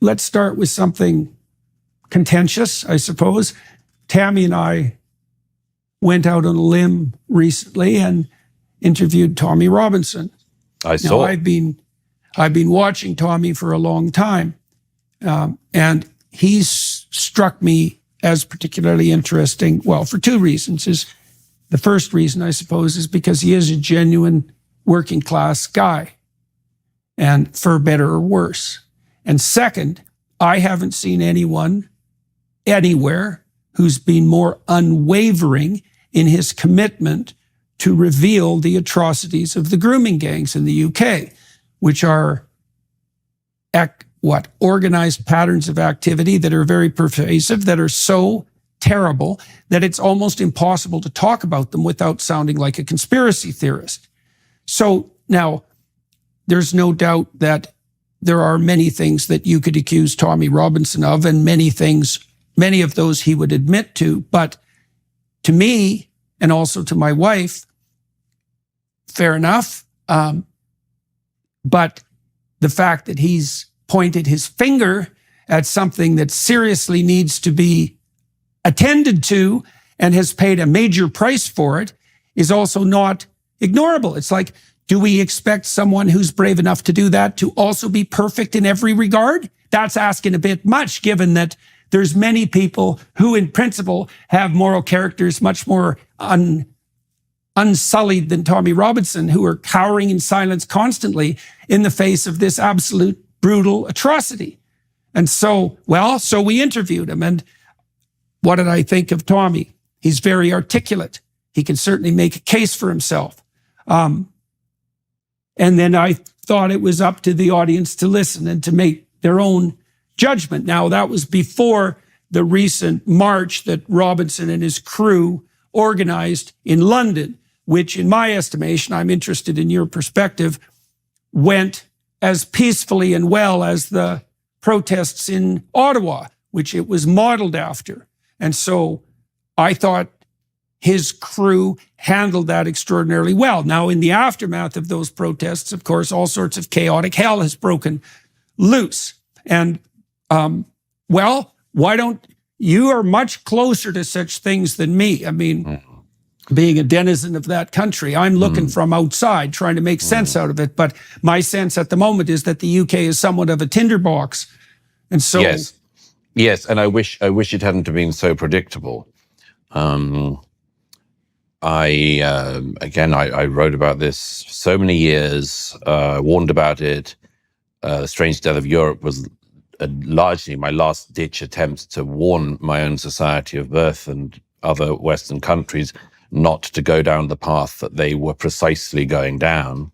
let's start with something contentious, I suppose. Tammy and I went out on a limb recently and interviewed Tommy Robinson. I saw. I've been watching Tommy for a long time, and he's struck me as particularly interesting. Well, for two reasons. The first reason, I suppose, is because he is a genuine working class guy, and for better or worse. And second, I haven't seen anyone anywhere who's been more unwavering in his commitment to reveal the atrocities of the grooming gangs in the UK, which are organized patterns of activity that are very pervasive, that are so terrible that it's almost impossible to talk about them without sounding like a conspiracy theorist. So now, there's no doubt that there are many things that you could accuse Tommy Robinson of, and many of those he would admit to. But to me, and also to my wife, fair enough. But the fact that he's pointed his finger at something that seriously needs to be attended to and has paid a major price for it is also not ignorable. It's like, do we expect someone who's brave enough to do that to also be perfect in every regard? That's asking a bit much, given that there's many people who, in principle, have moral characters much more unsullied than Tommy Robinson, who are cowering in silence constantly in the face of this absolute brutal atrocity. And so we interviewed him. And what did I think of Tommy? He's very articulate. He can certainly make a case for himself. And then I thought it was up to the audience to listen and to make their own judgment. Now, that was before the recent march that Robinson and his crew organized in London, which, in my estimation, I'm interested in your perspective, went as peacefully and well as the protests in Ottawa, which it was modeled after. And so I thought his crew handled that extraordinarily well. Now, in the aftermath of those protests, of course, all sorts of chaotic hell has broken loose. And, why don't you are much closer to such things than me? I mean, being a denizen of that country, I'm looking from outside, trying to make sense out of it. But my sense at the moment is that the UK is somewhat of a tinderbox. And so... Yes, and I wish it hadn't been so predictable. I wrote about this so many years, warned about it. The Strange Death of Europe was largely my last-ditch attempt to warn my own society of birth and other Western countries not to go down the path that they were precisely going down.